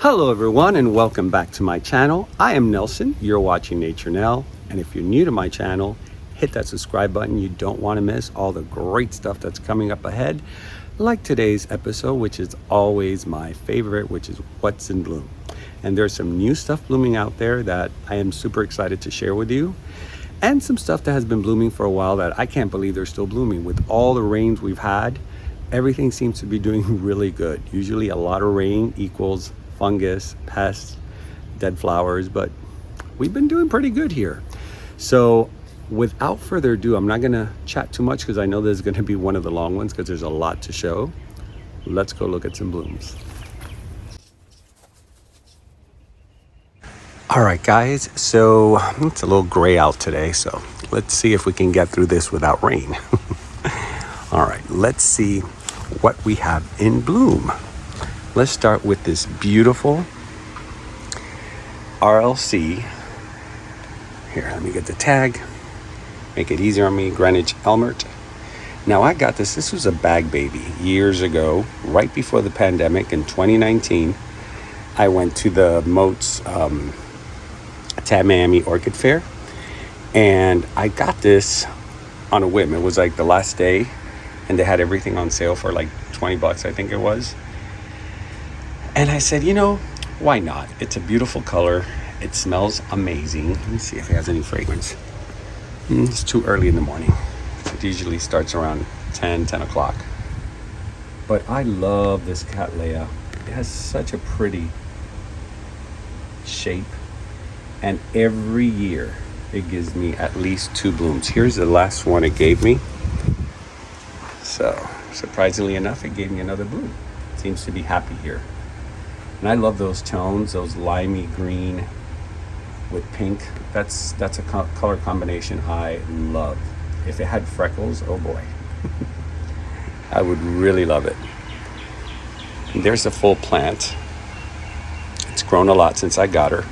Hello everyone and welcome back to my channel. I am Nelson, you're watching Nature Nell, and if you're new to my channel, hit that subscribe button. You don't want to miss all the great stuff that's coming up ahead, like today's episode, which is always my favorite, which is what's in bloom. And there's some new stuff blooming out there that I am super excited to share with you, and some stuff that has been blooming for a while that I can't believe they're still blooming. With all the rains we've had, everything seems to be doing really good. Usually a lot of rain equals fungus, pests, dead flowers, but we've been doing pretty good here. So without further ado, I'm not gonna chat too much because I know this is gonna be one of the long ones because there's a lot to show. Let's go look at some blooms. All right, guys, so it's a little gray out today, so let's see if we can get through this without rain. All right, let's see what we have in bloom. Let's start with this beautiful RLC. Here, let me get the tag. Make it easier on me, Greenwich Elmert. Now I got this was a bag baby years ago, right before the pandemic in 2019. I went to the Moats Miami Orchid Fair, and I got this on a whim. It was like the last day, and they had everything on sale for like 20 bucks, I think it was. And I said, you know, why not? It's a beautiful color. It smells amazing. Let me see if it has any fragrance. It's too early in the morning. It usually starts around 10 o'clock. But I love this Cattleya. It has such a pretty shape. And every year it gives me at least 2 blooms. Here's the last one it gave me. So surprisingly enough, it gave me another bloom. It seems to be happy here. And I love those tones, those limey green with pink. That's a color combination I love. If it had freckles, oh boy. I would really love it. And there's a full plant. It's grown a lot since I got her.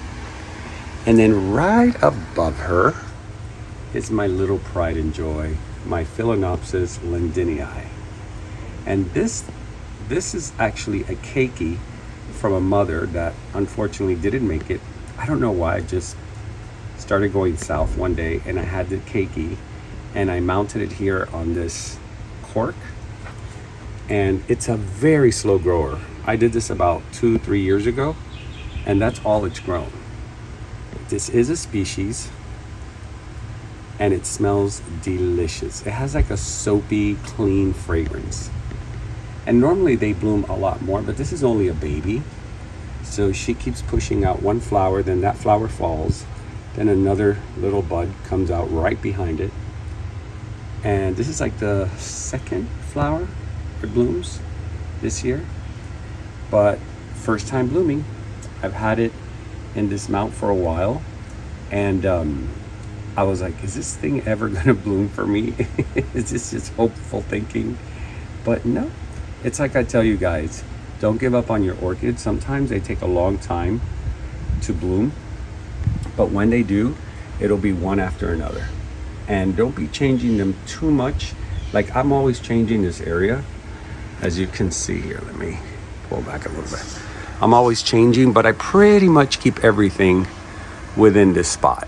And then right above her is my little pride and joy, my Phalaenopsis lindinii. And this is actually a keiki from a mother that unfortunately didn't make it. I don't know why. I just started going south one day and I had the keiki and I mounted it here on this cork, and it's a very slow grower. I did this about 2-3 years ago, and that's all it's grown. This is a species and it smells delicious. It has like a soapy, clean fragrance. And normally they bloom a lot more, but this is only a baby. So she keeps pushing out one flower, then that flower falls, then another little bud comes out right behind it. And this is like the second flower it blooms this year, but first time blooming. I've had it in this mount for a while, and I was like, is this thing ever gonna bloom for me? Is this just hopeful thinking? But no. It's like I tell you guys, don't give up on your orchids. Sometimes they take a long time to bloom, but when they do, it'll be one after another. And don't be changing them too much. Like I'm always changing this area. As you can see here, let me pull back a little bit. I'm always changing, but I pretty much keep everything within this spot.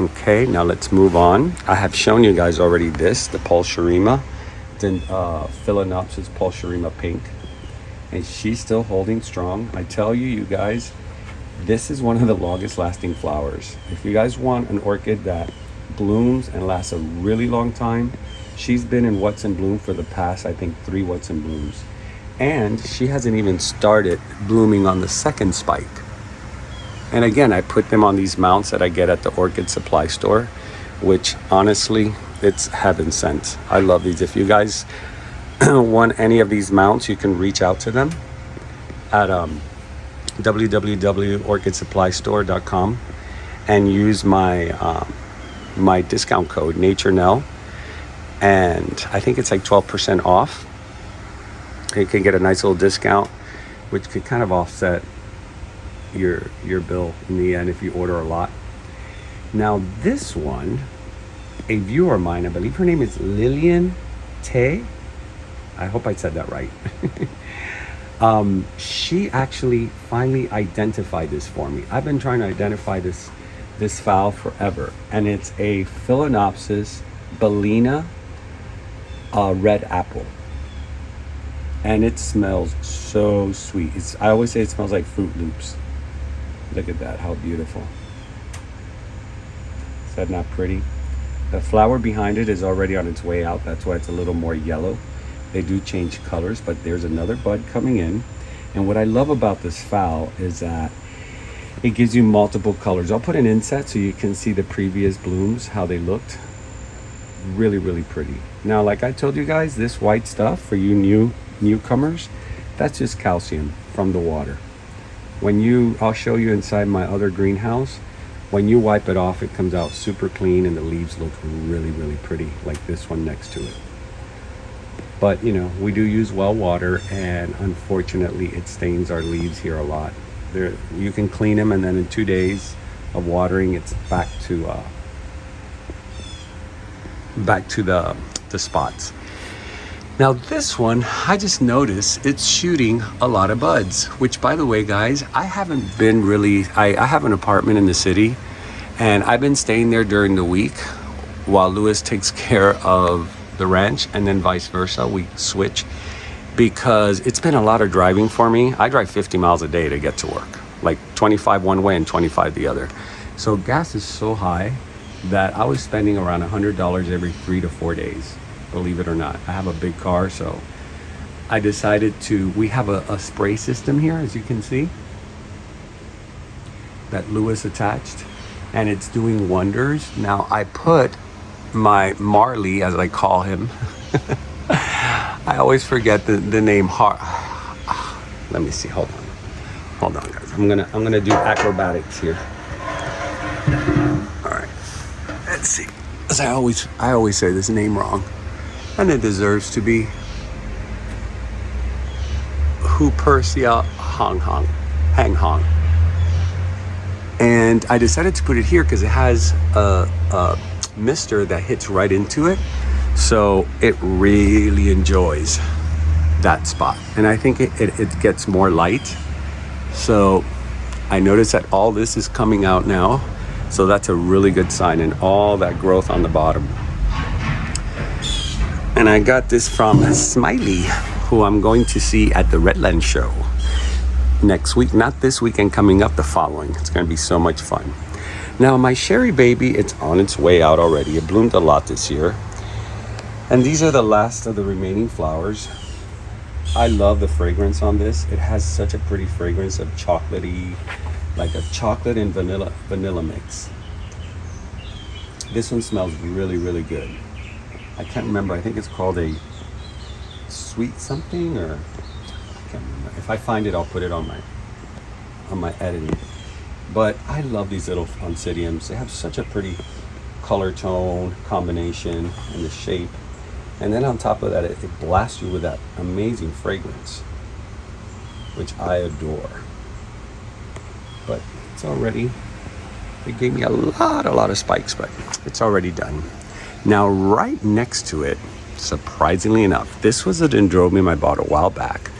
Okay, now let's move on. I have shown you guys already this, the Pulcherima, then Phalaenopsis Pulcherima pink, and she's still holding strong. I tell you, you guys, this is one of the longest lasting flowers. If you guys want an orchid that blooms and lasts a really long time, she's been in What's in Bloom for the past, I think, 3 What's in Blooms. And she hasn't even started blooming on the second spike. And again, I put them on these mounts that I get at the orchid supply store, which honestly, it's heaven sent. I love these. If you guys want any of these mounts, you can reach out to them at www.orchidsupply.store.com and use my my discount code NatureNell, and I think it's like 12% off. You can get a nice little discount, which could kind of offset your bill in the end if you order a lot. Now this one, a viewer of mine, I believe her name is Lillian Tay. I hope I said that right. She actually finally identified this for me. I've been trying to identify this fowl forever, and it's a Phalaenopsis bellina red apple, and it smells so sweet. I always say it smells like Fruit Loops. Look at that, how beautiful. Is that not pretty? The flower behind it is already on its way out. That's why it's a little more yellow. They do change colors, but there's another bud coming in. And what I love about this fowl is that it gives you multiple colors. I'll put an inset so you can see the previous blooms, how they looked. Really, really pretty. Now, like I told you guys, this white stuff for you newcomers, that's just calcium from the water. I'll show you inside my other greenhouse. When you wipe it off, it comes out super clean and the leaves look really, really pretty, like this one next to it. But you know, we do use well water, and unfortunately it stains our leaves here a lot. You can clean them, and then in 2 days of watering, it's back to the spots. Now this one, I just noticed it's shooting a lot of buds, which, by the way, guys, I haven't been really, I have an apartment in the city, and I've been staying there during the week while Lewis takes care of the ranch, and then vice versa, we switch, because it's been a lot of driving for me. I drive 50 miles a day to get to work, like 25 one way and 25 the other. So gas is so high that I was spending around $100 every 3 to 4 days, believe it or not. I have a big car, so I decided we have a spray system here, as you can see, that Lewis attached, and it's doing wonders. Now I put my Marley, as I call him, I always forget the name. Let me see, hold on guys, I'm gonna do acrobatics here. All right, let's see, as I always say this name wrong, and it deserves to be. Hupersia Hang Hong. And I decided to put it here because it has a mister that hits right into it, so it really enjoys that spot, and I think it gets more light. So I noticed that all this is coming out now, so that's a really good sign, and all that growth on the bottom. And I got this from Smiley, who I'm going to see at the Redland show next week, not this weekend, coming up, the following. It's going to be so much fun. Now my Sherry Baby, it's on its way out already. It bloomed a lot this year, and these are the last of the remaining flowers. I love the fragrance on this. It has such a pretty fragrance of chocolatey, like a chocolate and vanilla mix. This one smells really, really good. I can't remember, I think it's called a sweet something, or I can't remember. If I find it, I'll put it on my editing. But I love these little oncidiums. They have such a pretty color tone combination and the shape. And then on top of that, it blasts you with that amazing fragrance, which I adore. But it's already, it gave me a lot of spikes, but it's already done. Now right next to it, surprisingly enough, this was a dendrobium I bought a while back.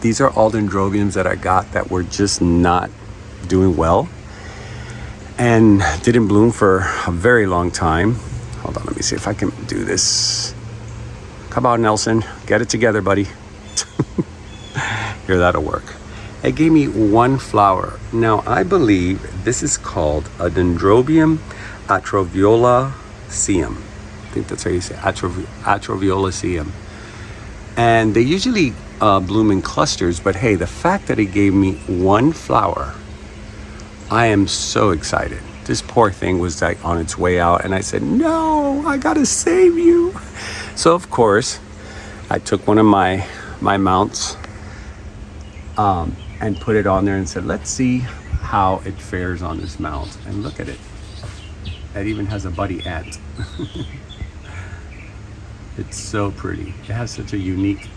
These are all dendrobiums that I got that were just not doing well and didn't bloom for a very long time. Hold on, let me see if I can do this. Come on, Nelson, get it together, buddy. Here, that'll work. It gave me one flower. Now I believe this is called a Dendrobium atroviolaceum. I think that's how you say atroviolaceum. And they usually bloom in clusters, but hey, the fact that it gave me one flower, I am so excited. This poor thing was like on its way out, and I said, no, I gotta save you. So of course, I took one of my mounts and put it on there and said, let's see how it fares on this mount. And look at it. It even has a buddy ant. It's so pretty. It has such a unique,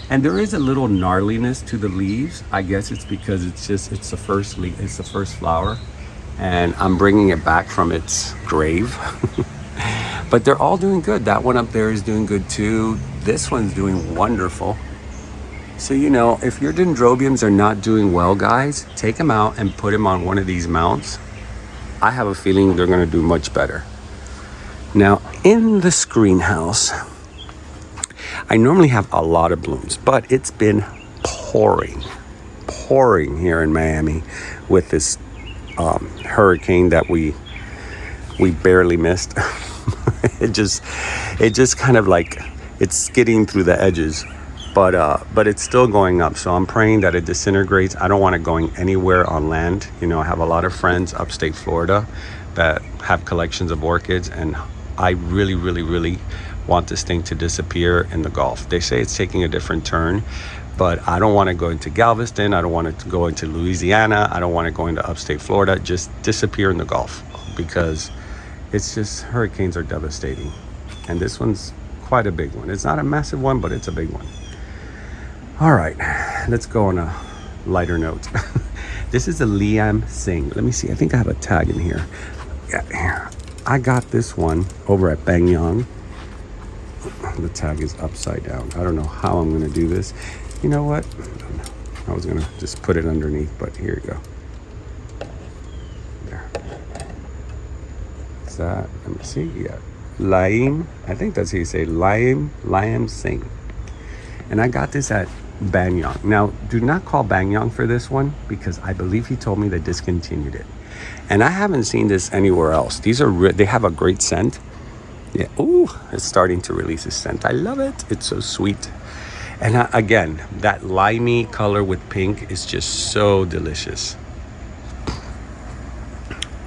and there is a little gnarliness to the leaves. I guess it's because it's the first leaf, it's the first flower, and I'm bringing it back from its grave. But they're all doing good. That one up there is doing good too. This one's doing wonderful. So, you know, if your dendrobiums are not doing well, guys, take them out and put them on one of these mounts. I have a feeling they're going to do much better. Now, in the screenhouse, I normally have a lot of blooms, but it's been pouring here in Miami with this hurricane that we barely missed. it just kind of like it's skidding through the edges, but it's still going up. So I'm praying that it disintegrates. I don't want it going anywhere on land. You know, I have a lot of friends upstate Florida that have collections of orchids, and I really want this thing to disappear in the Gulf. They say it's taking a different turn, but I don't want to go into Galveston. I don't want it to go into Louisiana. I don't want it going to upstate Florida. Just disappear in the Gulf, because it's just, hurricanes are devastating. And this one's quite a big one. It's not a massive one, but it's a big one. All right, let's go on a lighter note. This is a Liam Singh. Let me see, I think I have a tag in here. Yeah, here. I got this one over at Bangyang. The tag is upside down. I don't know how I'm gonna do this. You know what? I was gonna just put it underneath, but here you go. There. Is that, let me see, yeah. Liam, I think that's how you say Liam Singh. And I got this at Bangyang. Now, do not call Bangyang for this one, because I believe he told me they discontinued it. And I haven't seen this anywhere else. These are, they have a great scent. Yeah, ooh, it's starting to release a scent. I love it. It's so sweet. And again, that limey color with pink is just so delicious.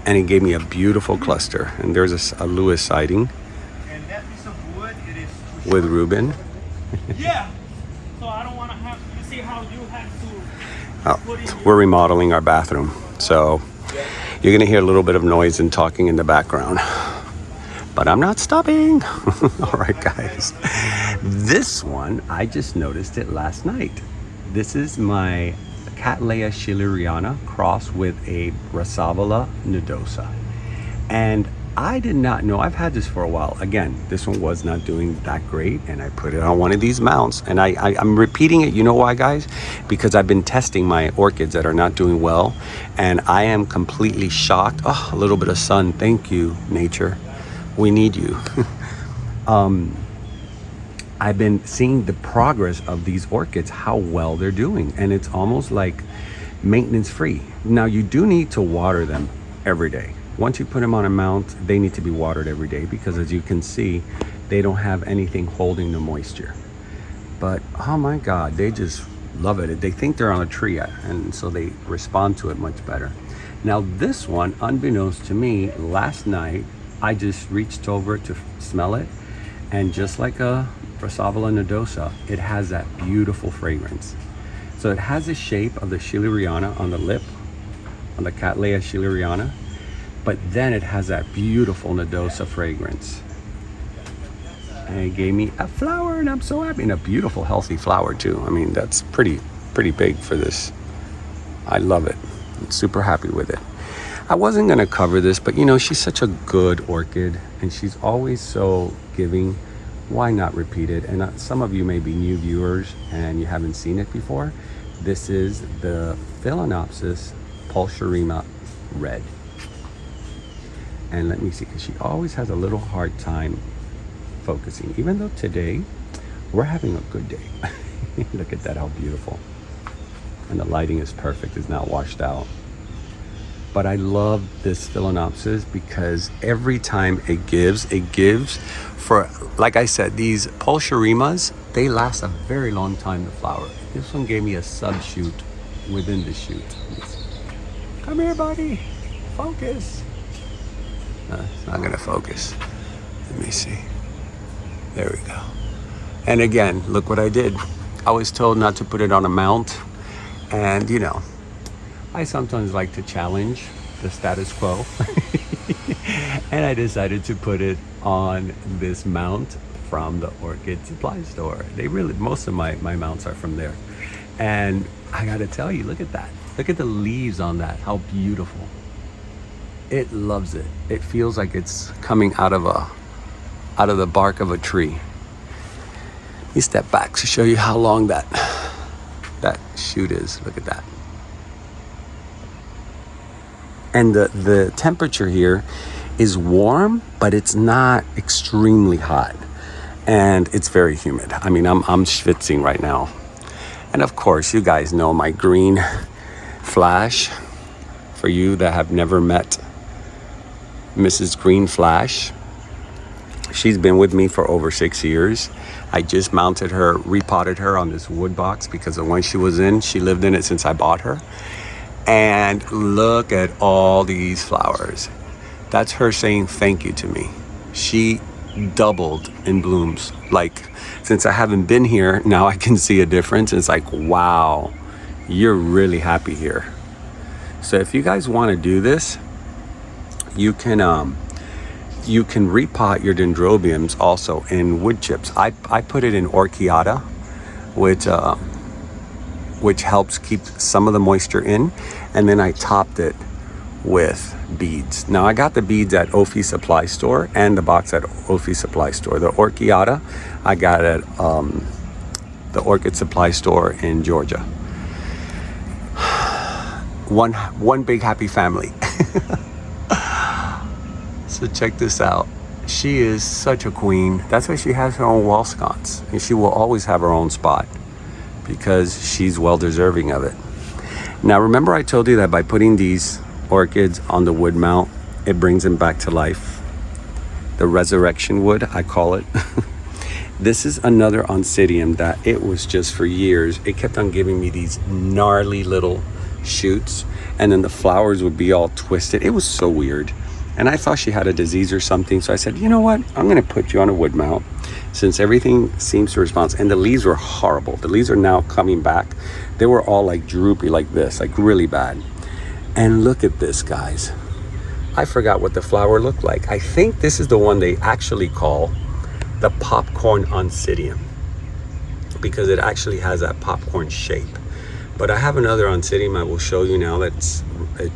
And it gave me a beautiful cluster. And there's a Lewis sighting. And that piece of wood, it is with Ruben. Yeah. So I don't want to have, you see how you have to put in We're remodeling our bathroom. So you're going to hear a little bit of noise and talking in the background. But I'm not stopping. All right, guys. This one, I just noticed it last night. This is my Cattleya schilleriana crossed with a Rasavala nodosa. And I did not know, I've had this for a while. Again, this one was not doing that great, and I put it on one of these mounts. And I'm repeating it, you know why, guys? Because I've been testing my orchids that are not doing well, and I am completely shocked. Oh, a little bit of sun. Thank you, nature. We need you. I've been seeing the progress of these orchids, how well they're doing, and it's almost like maintenance free. Now, you do need to water them every day. Once you put them on a mount, they need to be watered every day, because as you can see, they don't have anything holding the moisture. But oh my God, they just love it. They think they're on a tree, and so they respond to it much better. Now this one, unbeknownst to me, last night, I just reached over to smell it, and just like a Rasavala nodosa, it has that beautiful fragrance. So it has the shape of the schilleriana on the lip, on the Cattleya schilleriana, but then it has that beautiful nodosa fragrance. And it gave me a flower, and I'm so happy, and a beautiful, healthy flower too. I mean, that's pretty big for this. I love it. I'm super happy with it. I wasn't gonna cover this, but you know, she's such a good orchid, and she's always so giving. Why not repeat it? And some of you may be new viewers and you haven't seen it before. This is the Phalaenopsis pulcherrima red. And let me see, because she always has a little hard time focusing, even though today we're having a good day. Look at that, how beautiful. And the lighting is perfect, it's not washed out. But I love this Phalaenopsis because every time it gives for, like I said, these pulcherrimas, they last a very long time to flower. This one gave me a sub-shoot within the shoot. Come here, buddy, focus. It's not gonna focus. Let me see. There we go. And again, look what I did. I was told not to put it on a mount, and you know, I sometimes like to challenge the status quo. And I decided to put it on this mount from the orchid supply store. They really, most of my mounts are from there. And I gotta tell you, look at that. Look at the leaves on that, how beautiful. It loves it. It feels like it's coming out of the bark of a tree. Let me step back to show you how long that that shoot is. Look at that. And the temperature here is warm, but it's not extremely hot. And it's very humid. I mean, I'm schwitzing right now. And of course, you guys know my green Flash. For you that have never met Mrs. Green Flash, she's been with me for over 6 years. I just mounted her, repotted her on this wood box because the one she was in, she lived in it since I bought her. And look at all these flowers. That's her saying thank you to me. She doubled in blooms. Like, since I haven't been here, now I can see a difference. It's like, wow, you're really happy here. So if you guys want to do this, you can repot your dendrobiums also in wood chips. I put it in orchiata, which helps keep some of the moisture in, and then I topped it with beads. Now I got the beads at Ophi Supply Store and the box at Ophi Supply Store. The orchiata I got at the Orchid Supply Store in Georgia. One big happy family. So check this out. She is such a queen. That's why she has her own wall sconce, and she will always have her own spot because she's well deserving of it. Now remember I told you that by putting these orchids on the wood mount, it brings them back to life. The resurrection wood, I call it. This is another Oncidium that it was just for years. It kept on giving me these gnarly little shoots, and then the flowers would be all twisted. It was so weird. And I thought she had a disease or something. So I said, you know what? I'm going to put you on a wood mount since everything seems to respond. And the leaves were horrible. The leaves are now coming back. They were all like droopy like this, like really bad. And look at this, guys. I forgot what the flower looked like. I think this is the one they actually call the popcorn Oncidium because it actually has that popcorn shape. But I have another Oncidium I will show you now it's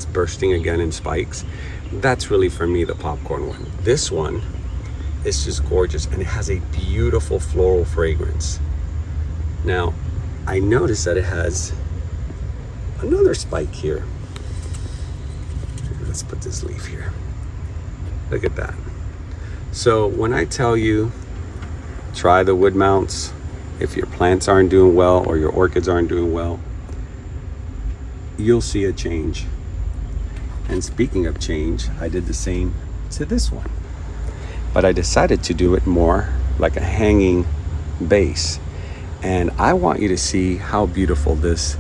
bursting again in spikes. That's really, for me, the popcorn one. This one is just gorgeous, and it has a beautiful floral fragrance. Now, I noticed that it has another spike here. Let's put this leaf here. Look at that. So when I tell you, try the wood mounts, if your plants aren't doing well or your orchids aren't doing well, you'll see a change. And speaking of change, I did the same to this one. But I decided to do it more like a hanging base. And I want you to see how beautiful this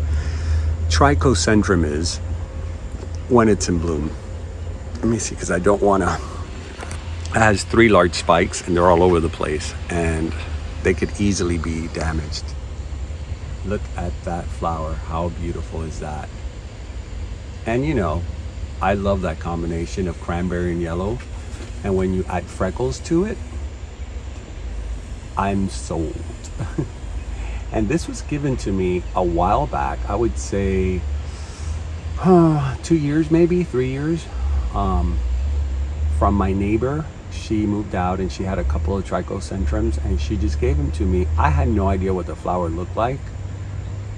Trichocentrum is when it's in bloom. Let me see, because I don't want to... It has 3 large spikes and they're all over the place. And they could easily be damaged. Look at that flower. How beautiful is that? And you know, I love that combination of cranberry and yellow. And when you add freckles to it, I'm sold. And this was given to me a while back. I would say 2 years, maybe 3 years, from my neighbor. She moved out and she had a couple of Trichocentrums and she just gave them to me. I had no idea what the flower looked like,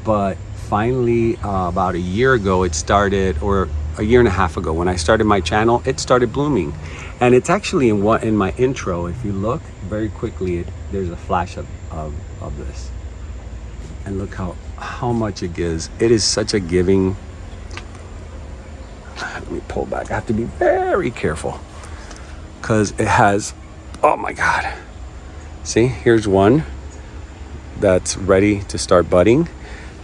but finally about a year ago it started, or a year and a half ago when I started my channel, it started blooming. And it's actually in my intro. If you look very quickly, there's a flash of this. And look how much it gives. It is such a giving. Let me pull back. I have to be very careful because it has, oh my God. See, here's one that's ready to start budding.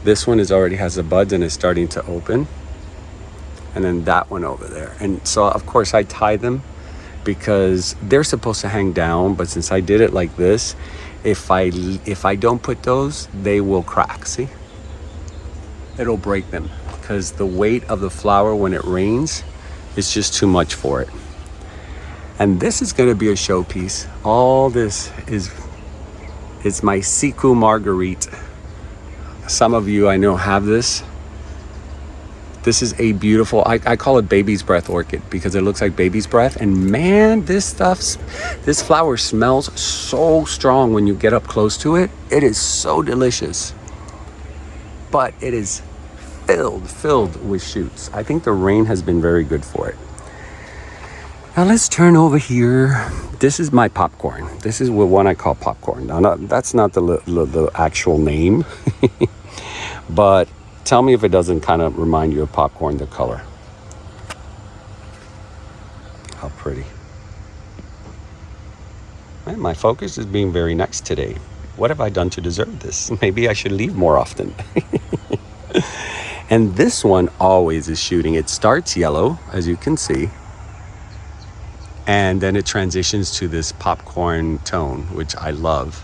This one already has the buds and is starting to open. And then that one over there. And so of course I tie them because they're supposed to hang down, but since I did it like this, if I don't put those, they will crack. See, it'll break them because the weight of the flower when it rains is just too much for it. And this is going to be a showpiece. All this is my Siku Marguerite. Some of you I know have this. This is a beautiful, I call it baby's breath orchid because it looks like baby's breath. And man, this flower smells so strong when you get up close to it. It is so delicious. but it is filled with shoots. I think the rain has been very good for it. Now let's turn over here. This is my popcorn. This is what one I call popcorn. Now, that's not the actual name, but tell me if it doesn't kind of remind you of popcorn, the color. How pretty. Man, my focus is being very nice today. What have I done to deserve this? Maybe I should leave more often. And this one always is shooting. It starts yellow, as you can see, and then it transitions to this popcorn tone, which I love.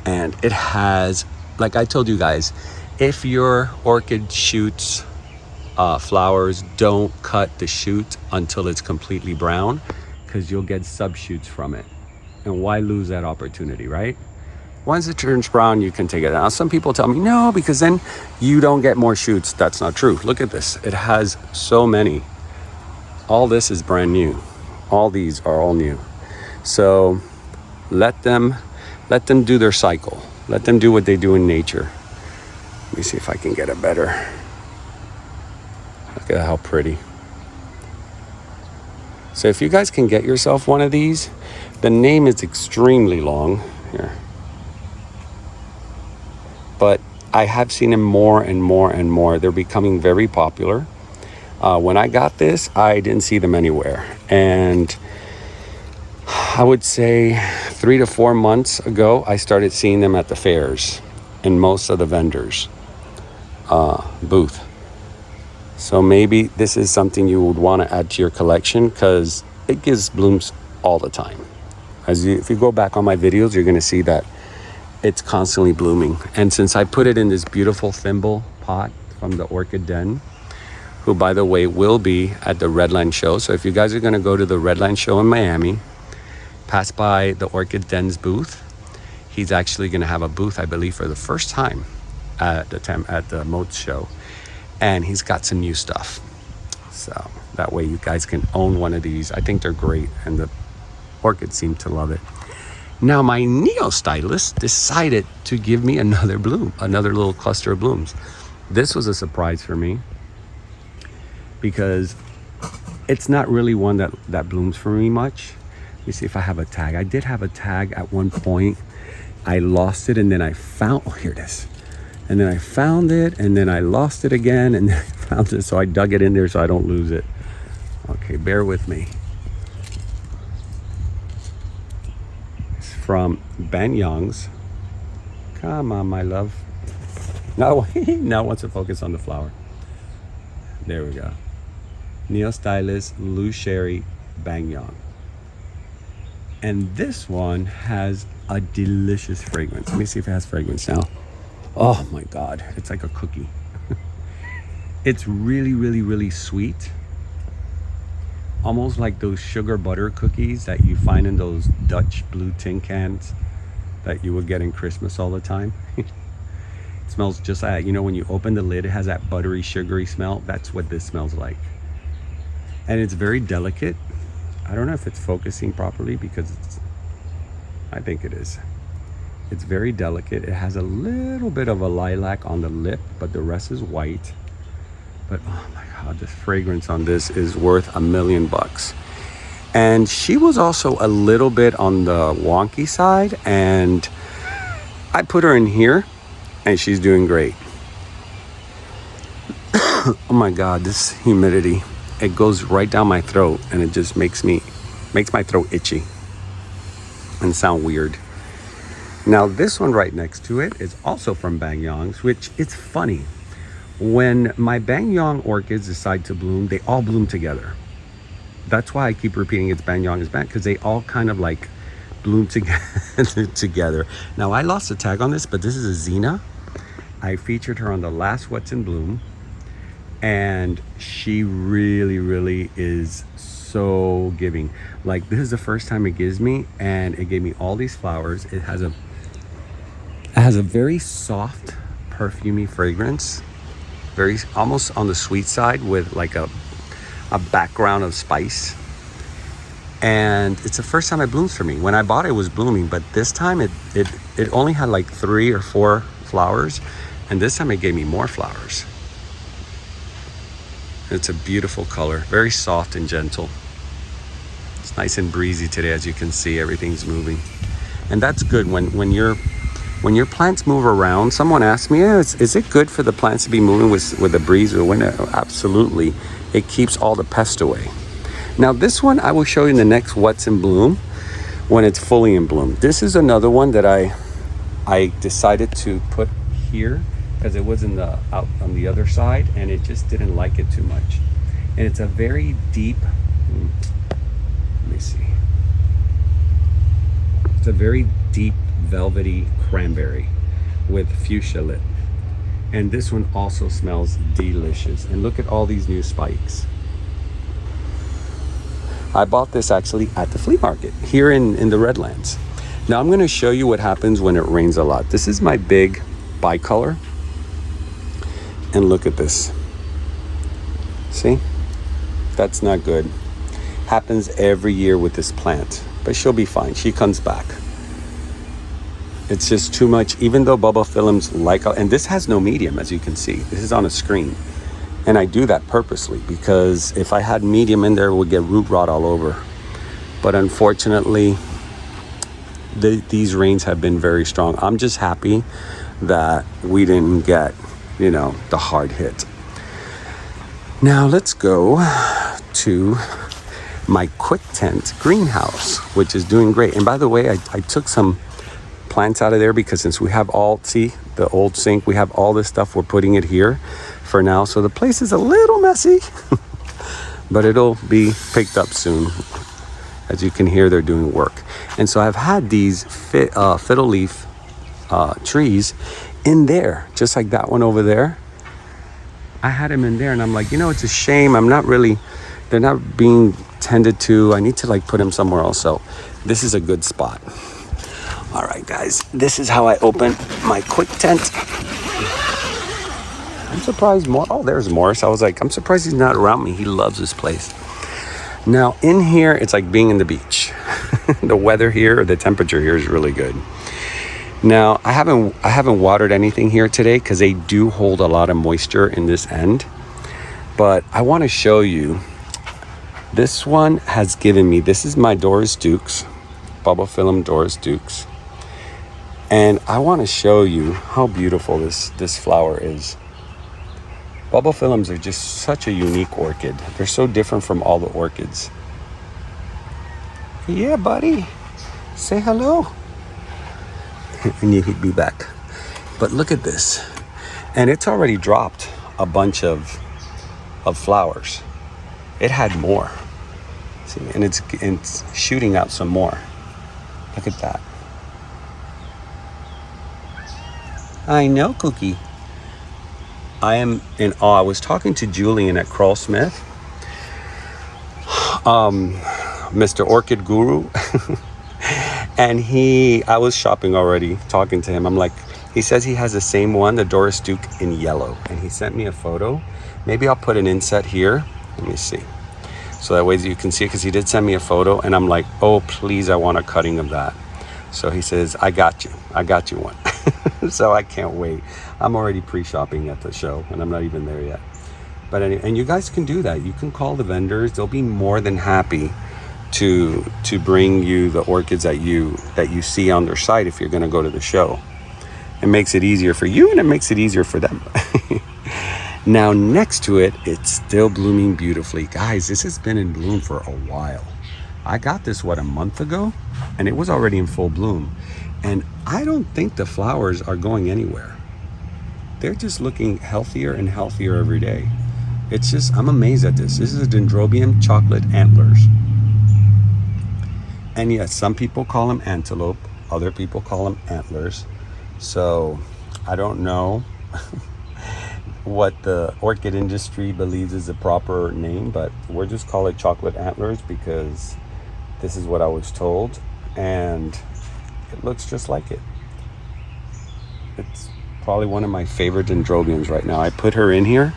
And it has, like I told you guys, if your orchid shoots flowers, don't cut the shoot until it's completely brown, because you'll get subshoots from it. And why lose that opportunity, right? Once it turns brown, you can take it out. Some people tell me, no, because then you don't get more shoots. That's not true. Look at this. It has so many. All this is brand new. All these are all new. So let them do their cycle. Let them do what they do in nature. Let me see if I can get it better. Look at how pretty. So if you guys can get yourself one of these, the name is extremely long here. But I have seen them more and more and more. They're becoming very popular. When I got this, I didn't see them anywhere. And I would say 3 to 4 months ago, I started seeing them at the fairs and most of the vendors' booth. So maybe this is something you would want to add to your collection, because it gives blooms all the time. If you go back on my videos, you're going to see that it's constantly blooming. And since I put it in this beautiful thimble pot from the Orchid Den, who, by the way, will be at the Redline show. So if you guys are going to go to the Redline show in Miami, pass by the Orchid Den's booth. He's actually going to have a booth, I believe, for the first time at the Moats show. And he's got some new stuff. So that way you guys can own one of these. I think they're great, and the orchids seem to love it. Now my Neostylus decided to give me another bloom, another little cluster of blooms. This was a surprise for me, because it's not really one that blooms for me much. Let me see if I have a tag. I did have a tag at one point. I lost it, and then I found, oh, here it is. And then I found it, and then I lost it again, and then I found it, so I dug it in there so I don't lose it. Okay, bear with me. It's from Banyang's. Come on, my love. Now it wants to focus on the flower. There we go. Neostylus Lusherry Banyang. And this one has a delicious fragrance. Let me see if it has fragrance now. Oh my God, it's like a cookie. It's really, really, really sweet. Almost like those sugar butter cookies that you find in those Dutch blue tin cans that you would get in Christmas all the time. It smells just like, you know, when you open the lid, it has that buttery, sugary smell. That's what this smells like. And it's very delicate. I don't know if it's focusing properly, because I think it is. It's very delicate. It has a little bit of a lilac on the lip, but the rest is white. But oh my God, the fragrance on this is worth $1 million. And she was also a little bit on the wonky side, and I put her in here, and she's doing great. Oh my God, this humidity, it goes right down my throat, and it just makes my throat itchy and sound weird. Now this one right next to it is also from Banyang's, which it's funny. When my Banyang orchids decide to bloom, they all bloom together. That's why I keep repeating it's Banyang's band, because they all kind of like bloom together. Now I lost the tag on this, but this is a Xena. I featured her on the last What's in Bloom, and she really, really is so giving. Like, this is the first time it gives me, and it gave me all these flowers. It has a very soft, perfumey fragrance, very almost on the sweet side, with like a background of spice. And it's the first time it blooms for me. When I bought it, it was blooming, but this time it only had like 3 or 4 flowers, And this time it gave me more flowers. It's a beautiful color, very soft and gentle. It's nice and breezy today, as you can see, everything's moving. And that's good when your plants move around. Someone asked me, is it good for the plants to be moving with the breeze or the wind? Absolutely. It keeps all the pest away. Now this one I will show you in the next What's in Bloom when it's fully in bloom. This is another one that I decided to put here because it was out on the other side and it just didn't like it too much. And it's a very deep, let me see. It's a very deep velvety cranberry with fuchsia lit. And this one also smells delicious. And look at all these new spikes. I bought this actually at the flea market here in the Redlands. Now I'm going to show you what happens when it rains a lot. This is my big bicolor. And look at this. See? That's not good. Happens every year with this plant. But she'll be fine. She comes back. It's just too much. Even though Bulbophyllums and this has no medium, as you can see. This is on a screen. And I do that purposely because if I had medium in there, it would get root rot all over. But unfortunately, these rains have been very strong. I'm just happy that we didn't get, the hard hit. Now let's go to my quick tent greenhouse, which is doing great. And by the way, I took some plants out of there because since we have the old sink, we have all this stuff, we're putting it here for now. So the place is a little messy, but it'll be picked up soon. As you can hear, they're doing work. And so I've had these fiddle leaf trees in there, just like that one over there. I had them in there and I'm like, it's a shame. They're not being tended to. I need to put them somewhere else. So this is a good spot. All right, guys, this is how I open my quick tent. I'm surprised there's Morris. I was like, I'm surprised he's not around me. He loves this place. Now in here, it's like being in the beach. The weather here, the temperature here is really good. Now I haven't watered anything here today because they do hold a lot of moisture in this end. But I want to show you, this one has given me, this is my Doris Dukes, Bulbophyllum Doris Dukes. And I want to show you how beautiful this flower is. Bulbophyllums are just such a unique orchid. They're so different from all the orchids. Yeah, buddy. Say hello. And he'd be back. But look at this. And it's already dropped a bunch of flowers. It had more. See, and it's shooting out some more. Look at that. I know, Cookie. I am in awe. I was talking to Julian at Crawl Smith, Mr. Orchid Guru, and I was shopping already, talking to him. I'm like, he says he has the same one, the Doris Duke in yellow, and he sent me a photo. Maybe I'll put an inset here. Let me see. So that way you can see it, because he did send me a photo, and I'm like, oh, please, I want a cutting of that. So he says, I got you one. So I can't wait. I'm already pre-shopping at the show and I'm not even there yet. But anyway, and you guys can do that. You can call the vendors. They'll be more than happy to bring you the orchids that you see on their site if you're going to go to the show. It makes it easier for you and it makes it easier for them. Now next to it, it's still blooming beautifully. Guys, this has been in bloom for a while. I got this, a month ago? And it was already in full bloom. And I don't think the flowers are going anywhere. They're just looking healthier and healthier every day. It's just, I'm amazed at this. This is a Dendrobium chocolate antlers. And yes, some people call them antelope. Other people call them antlers. So I don't know what the orchid industry believes is the proper name, but we'll just call it chocolate antlers because this is what I was told. And it looks just like it. It's probably one of my favorite dendrobiums right now. I put her in here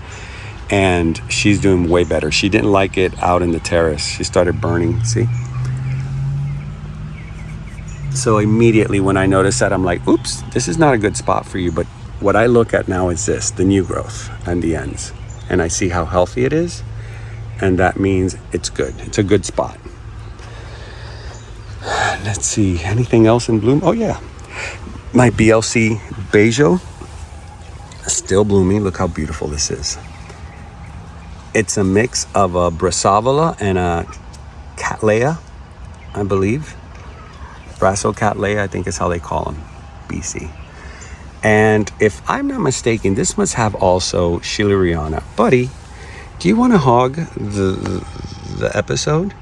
and she's doing way better. She didn't like it out in the terrace. She started burning, see? So immediately when I noticed that, I'm like, oops, this is not a good spot for you. But what I look at now is this, the new growth and the ends. And I see how healthy it is. And that means it's good. It's a good spot. Let's see, anything else in bloom? Oh yeah, my BLC Bejo, still blooming. Look how beautiful this is. It's a mix of a Brassavola and a Cattleya, I believe. Cattleya, I think is how they call them, BC. And if I'm not mistaken, this must have also Schilleriana. Buddy, do you want to hog the episode?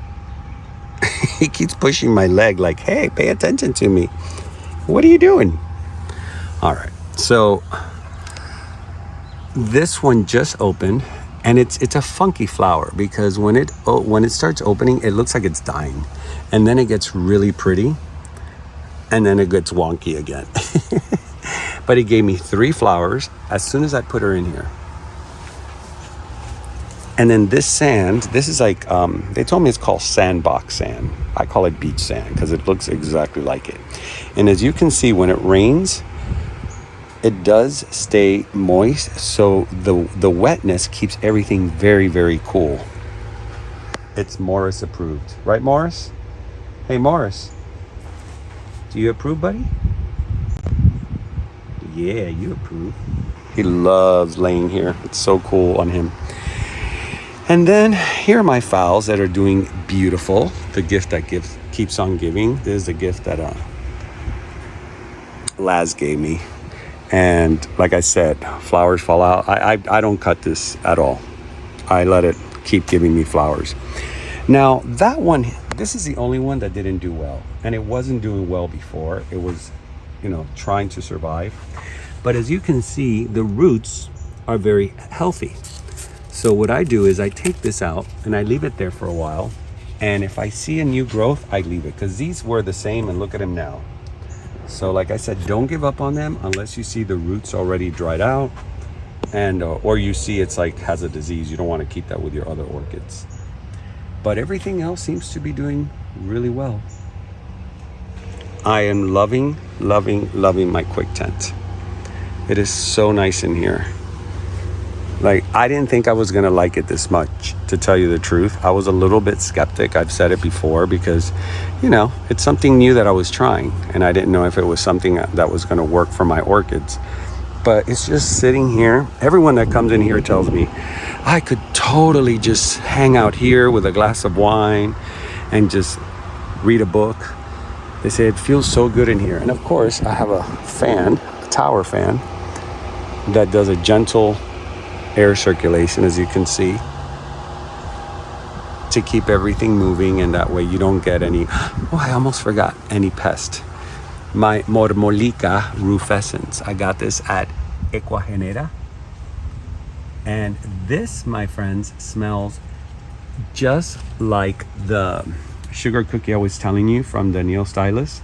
He keeps pushing my leg like, hey, pay attention to me. What are you doing? All right, so this one just opened, and it's a funky flower because when it starts opening, it looks like it's dying, and then it gets really pretty, and then it gets wonky again. But he gave me 3 flowers as soon as I put her in here. And then this sand, this is like, they told me it's called sandbox sand. I call it beach sand because it looks exactly like it. And as you can see, when it rains, it does stay moist. So the wetness keeps everything very, very cool. It's Morris approved. Right, Morris? Hey, Morris. Do you approve, buddy? Yeah, you approve. He loves laying here. It's so cool on him. And then here are my phals that are doing beautiful. The gift that keeps on giving. This is the gift that Laz gave me. And like I said, flowers fall out. I don't cut this at all. I let it keep giving me flowers. Now that one, this is the only one that didn't do well. And it wasn't doing well before. It was, trying to survive. But as you can see, the roots are very healthy. So what I do is I take this out and I leave it there for a while. And if I see a new growth, I leave it because these were the same, and look at them now. So like I said, don't give up on them unless you see the roots already dried out and or you see it's like has a disease. You don't want to keep that with your other orchids. But everything else seems to be doing really well. I am loving my quick tent. It is so nice in here. Like, I didn't think I was gonna like it this much, to tell you the truth. I was a little bit skeptic. I've said it before because, it's something new that I was trying, and I didn't know if it was something that was gonna work for my orchids. But it's just sitting here. Everyone that comes in here tells me I could totally just hang out here with a glass of wine and just read a book. They say it feels so good in here. And of course, I have a fan, a tower fan, that does a gentle air circulation, as you can see, to keep everything moving, and that way you don't get any, I almost forgot, any pest. My Mormolica rufescens, I got this at Equagenera, and this, my friends, smells just like the sugar cookie I was telling you from the Neo Stylist.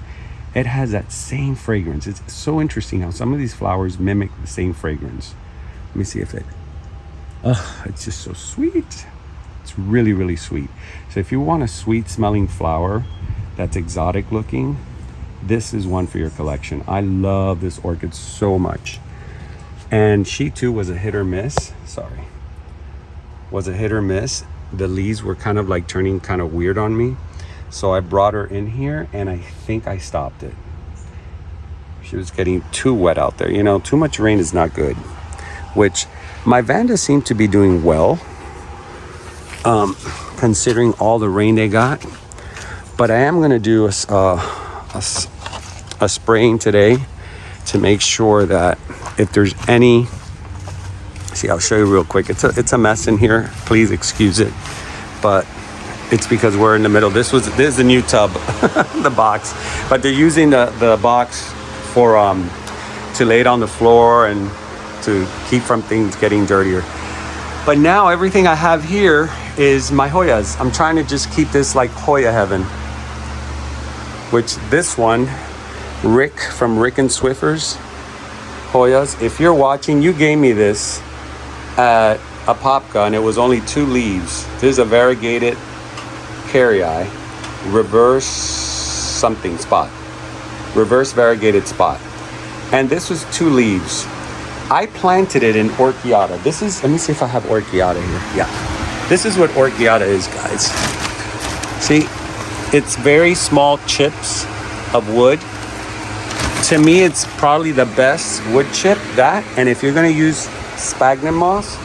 It has that same fragrance. It's so interesting how some of these flowers mimic the same fragrance. Let me see if it, it's just so sweet. It's really, really sweet. So if you want a sweet smelling flower that's exotic looking, this is one for your collection. I love this orchid so much. And she too was a hit or miss. Was a hit or miss. The leaves were kind of like turning kind of weird on me. So I brought her in here and I think I stopped it. She was getting too wet out there. Too much rain is not good. Which my Vanda seemed to be doing well, considering all the rain they got. But I am going to do a spraying today to make sure that if there's any, I'll show you real quick. It's a mess in here. Please excuse it. But it's because we're in the middle. This is the new tub, the box. But they're using the box for to lay it on the floor and to keep from things getting dirtier. But now everything I have here is my Hoyas. I'm trying to just keep this like Hoya heaven. Which this one, Rick from Rick and Swiffer's Hoyas. If you're watching, you gave me this at a Popka and it was only 2 leaves. This is a variegated caryi, reverse something spot. Reverse variegated spot. And this was 2 leaves. I planted it in orchiata. This is, let me see if I have orchiata here. Yeah, this is what orchiata is, guys. See, it's very small chips of wood. To me, it's probably the best wood chip, that. And if you're gonna use sphagnum moss,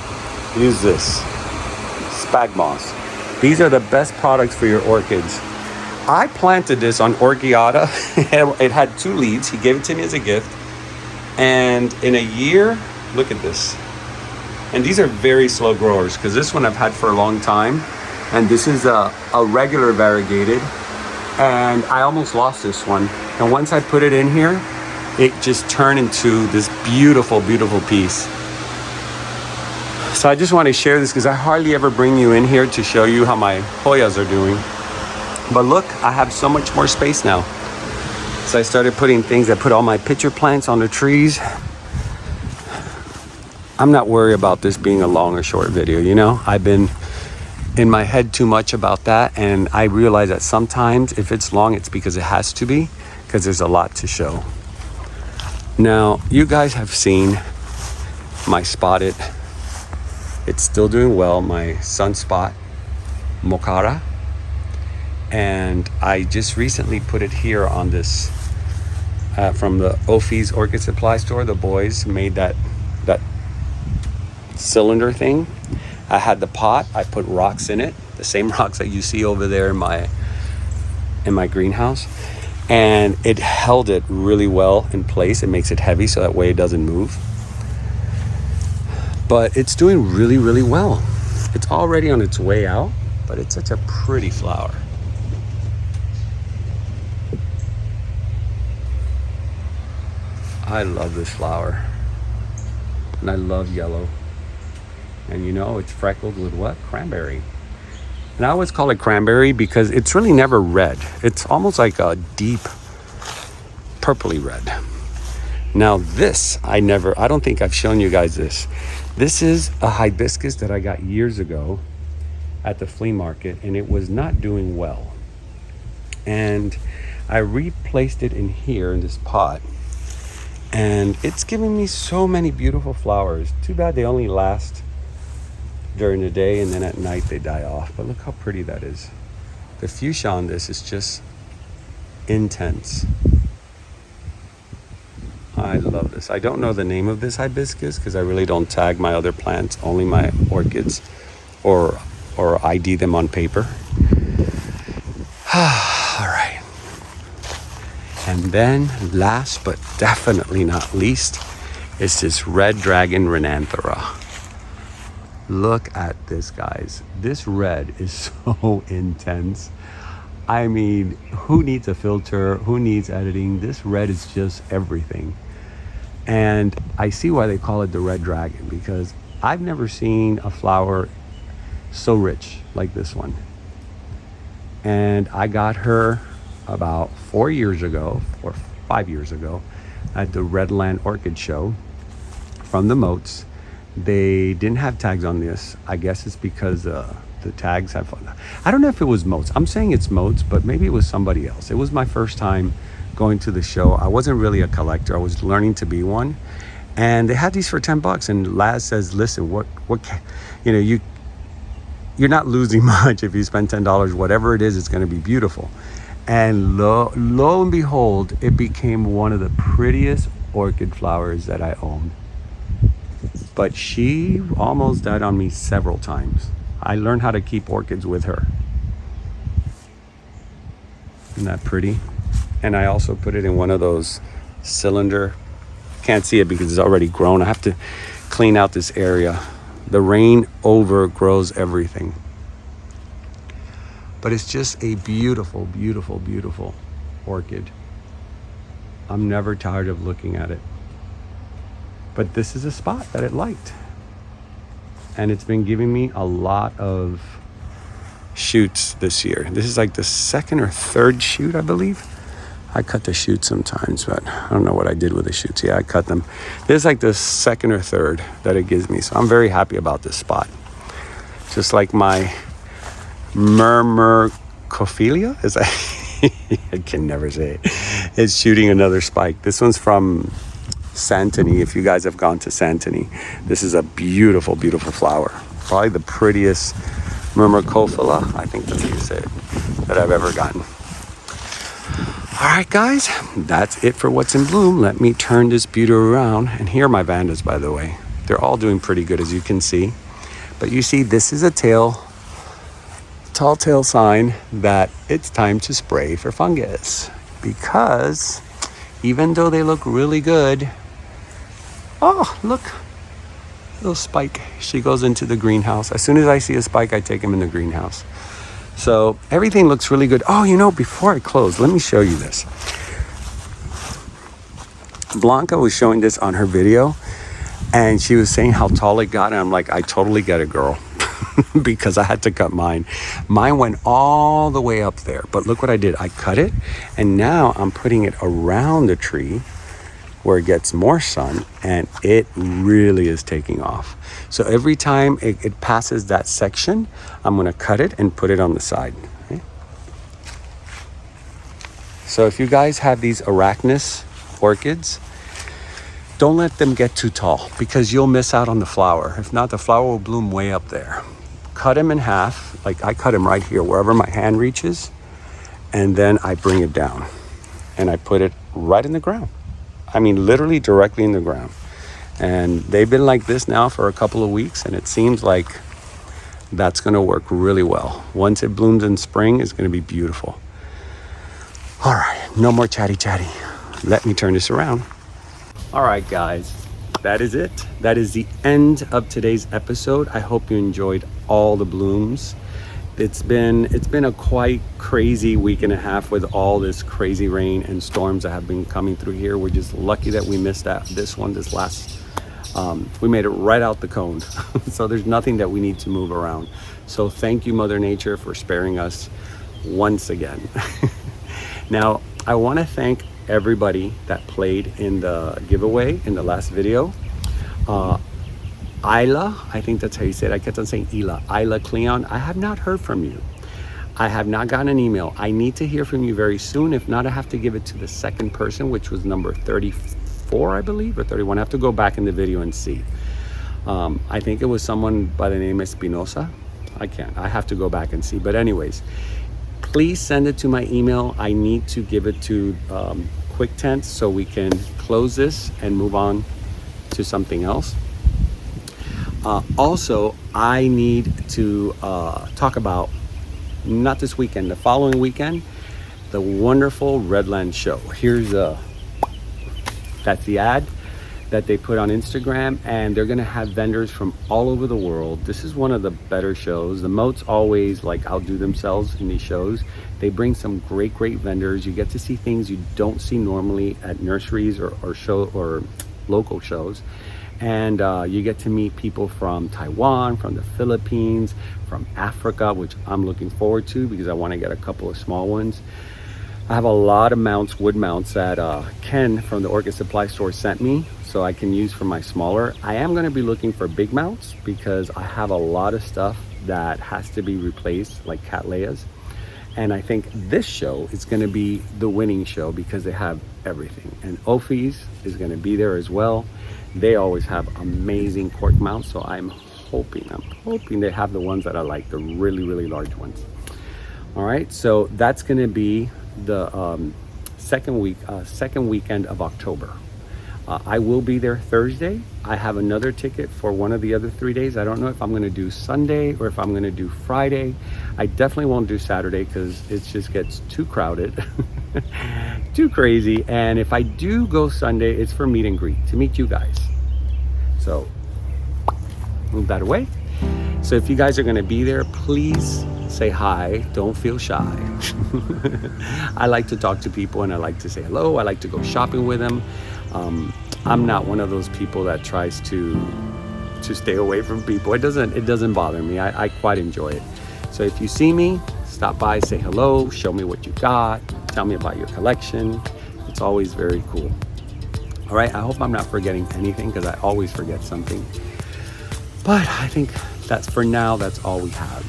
use this, spag moss. These are the best products for your orchids. I planted this on orchiata. It had 2 leaves. He gave it to me as a gift. And in a year, look at this. And these are very slow growers, because this one I've had for a long time. And this is a regular variegated. And I almost lost this one. And once I put it in here, it just turned into this beautiful, beautiful piece. So I just want to share this because I hardly ever bring you in here to show you how my Hoyas are doing. But look, I have so much more space now. So I started putting things, I put all my pitcher plants on the trees. I'm not worried about this being a long or short video, you know? I've been in my head too much about that, and I realize that sometimes if it's long, it's because it has to be, because there's a lot to show. Now, you guys have seen my spotted, it's still doing well, my sunspot mocara. And I just recently put it here on this, from the Ophi's Orchid Supply Store. The boys made that cylinder thing. I had the pot, I put rocks in it, the same rocks that you see over there in my greenhouse. And it held it really well in place. It makes it heavy so that way it doesn't move. But it's doing really, really well. It's already on its way out, but it's such a pretty flower. I love this flower. And I love yellow. And you know, it's freckled with what? Cranberry. And I always call it cranberry because it's really never red. It's almost like a deep purpley red. Now this, I don't think I've shown you guys this. This is a hibiscus that I got years ago at the flea market, and it was not doing well. And I replaced it in here in this pot, and it's giving me so many beautiful flowers. Too bad they only last during the day, and then at night they die off. But look how pretty that is. The fuchsia on this is just intense. I love this. I don't know the name of this hibiscus because I really don't tag my other plants, only my orchids, or ID them on paper. All right. And then last but definitely not least is this red Dragon Renanthara. Look at this, guys. This red is so intense. I mean, who needs a filter? Who needs editing? This red is just everything. And I see why they call it the red dragon, because I've never seen a flower so rich like this one. And I got her about 4 years ago, or 5 years ago, at the Redland Orchid Show from the Moats. They didn't have tags on this. I guess it's because the tags have, I don't know if it was Moats. I'm saying it's Moats, but maybe it was somebody else. It was my first time going to the show. I wasn't really a collector. I was learning to be one. And they had these for $10. And Laz says, listen, what you know, you're not losing much if you spend $10. Whatever it is, it's going to be beautiful. And lo and behold, it became one of the prettiest orchid flowers that I own. But she almost died on me several times. I learned how to keep orchids with her. Isn't that pretty? And I also put it in one of those cylinder. Can't see it because it's already grown. I have to clean out this area. The rain overgrows everything. But it's just a beautiful, beautiful, beautiful orchid. I'm never tired of looking at it. But this is a spot that it liked. And it's been giving me a lot of shoots this year. This is like the second or third shoot, I believe. I cut the shoots sometimes, but I don't know what I did with the shoots. Yeah, I cut them. This is like the second or third that it gives me. So I'm very happy about this spot. Just like my Myrmecophilia, is that? I can never say it. It's shooting another spike. This one's from Santony. If you guys have gone to Santony, this is a beautiful, beautiful flower. Probably the prettiest Myrmecophila, I think that's how you say it, that I've ever gotten. All right, guys, that's it for what's in bloom. Let me turn this beauty around. And here are my Vandas, by the way. They're all doing pretty good, as you can see. But you see, this is a tall tale sign that it's time to spray for fungus. Because even though they look really good, oh, look, little spike. She goes into the greenhouse. As soon as I see a spike, I take him in the greenhouse. So everything looks really good. Oh, you know, before I close, let me show you this. Blanca was showing this on her video, and she was saying how tall it got, and I'm like, I totally get it, girl. Because I had to cut mine. Mine went all the way up there, but look what I did. I cut it, and now I'm putting it around the tree where it gets more sun, and it really is taking off. So every time it passes that section, I'm gonna cut it and put it on the side. Okay? So if you guys have these arachnus orchids, don't let them get too tall, because you'll miss out on the flower. If not, the flower will bloom way up there. Cut them in half, like I cut them right here, wherever my hand reaches, and then I bring it down and I put it right in the ground. I mean, literally directly in the ground. And they've been like this now for a couple of weeks, and it seems like that's gonna work really well. Once it blooms in spring, it's gonna be beautiful. All right, no more chatty. Let me turn this around. All right, guys, that is it. That is the end of today's episode. I hope you enjoyed all the blooms. It's been a quite crazy week and a half with all this crazy rain and storms that have been coming through here. We're just lucky that we missed this last. We made it right out the cone. So there's nothing that we need to move around. So thank you, Mother Nature, for sparing us once again. Now, I want to thank everybody that played in the giveaway in the last video. Isla, I think that's how you say it. I kept on saying Isla Cleon. I have not heard from you. I have not gotten an email. I need to hear from you very soon. If not, I have to give it to the second person, which was number 34, I believe, or 31. I have to go back in the video and see. I think it was someone by the name Espinosa. I have to go back and see. But anyways, please send it to my email. I need to give it to Quick Tent so we can close this and move on to something else. Also, I need to talk about, not this weekend, the following weekend, the wonderful Redland show. Here's that's the ad that they put on Instagram, and they're gonna have vendors from all over the world. This is one of the better shows. The Moats always like outdo themselves in these shows. They bring some great vendors. You get to see things you don't see normally at nurseries or local shows. And you get to meet people from Taiwan, from the Philippines, from Africa, which I'm looking forward to because I want to get a couple of small ones. I have a lot of mounts, wood mounts that Ken from the Orchid Supply Store sent me, so I can use for my smaller. I am going to be looking for big mounts because I have a lot of stuff that has to be replaced, like Cattleyas. And I think this show is going to be the winning show because they have everything. And Ophies is going to be there as well. They always have amazing cork mounts, so I'm hoping they have the ones that I like, the really large ones. All right, so that's going to be the second weekend of October. I will be there Thursday. I have another ticket for one of the other 3 days. I don't know if I'm going to do Sunday or if I'm going to do Friday. I definitely won't do Saturday because it just gets too crowded, too crazy. And if I do go Sunday, it's for meet and greet, to meet you guys. So move that away. So if you guys are going to be there, please say hi. Don't feel shy. I like to talk to people and I like to say hello. I like to go shopping with them. I'm not one of those people that tries to stay away from people. It doesn't bother me. I quite enjoy it. So if you see me, stop by, say hello, show me what you got, tell me about your collection. It's always very cool. All right, I hope I'm not forgetting anything because I always forget something. But I think that's for now, that's all we have.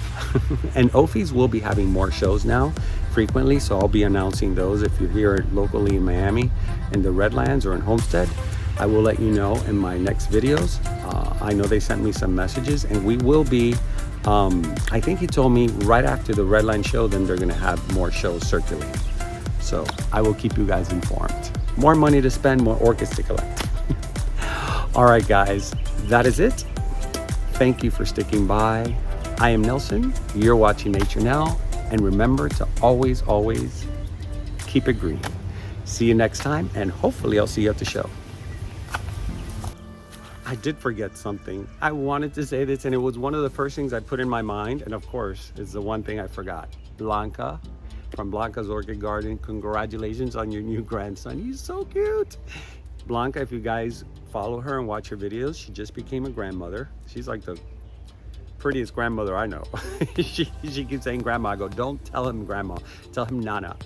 And Ophies will be having more shows now frequently, so I'll be announcing those. If you're here locally in Miami, in the Redlands or in Homestead, I will let you know in my next videos. I know they sent me some messages, and we will be, I think he told me right after the Redline show, then they're gonna have more shows circulating. So I will keep you guys informed. More money to spend, more orchids to collect. All right, guys, that is it. Thank you for sticking by. I am Nelson. You're watching Nature Now. And remember to always, always keep it green. See you next time, and hopefully I'll see you at the show. I did forget something. I wanted to say this, and it was one of the first things I put in my mind, and of course, it's the one thing I forgot. Blanca from Blanca's Orchid Garden, congratulations on your new grandson. He's so cute. Blanca, if you guys follow her and watch her videos, she just became a grandmother. She's like the prettiest grandmother I know. she keeps saying grandma. I go, don't tell him grandma, tell him Nana.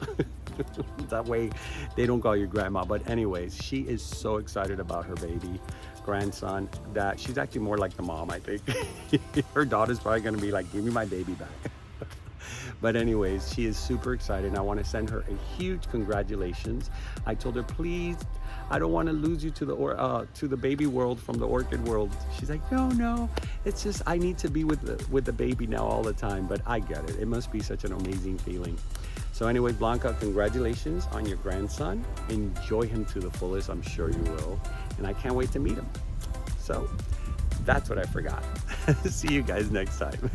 That way they don't call you grandma. But anyways, she is so excited about her baby grandson that she's actually more like the mom, I think. Her daughter's probably gonna be like, give me my baby back. But anyways, she is super excited, and I want to send her a huge congratulations. I told her, please, I don't want to lose you to the baby world from the orchid world. She's like, no, it's just I need to be with the baby now all the time. But I get it. It must be such an amazing feeling. So anyway, Blanca, congratulations on your grandson. Enjoy him to the fullest. I'm sure you will. And I can't wait to meet him. So that's what I forgot. See you guys next time.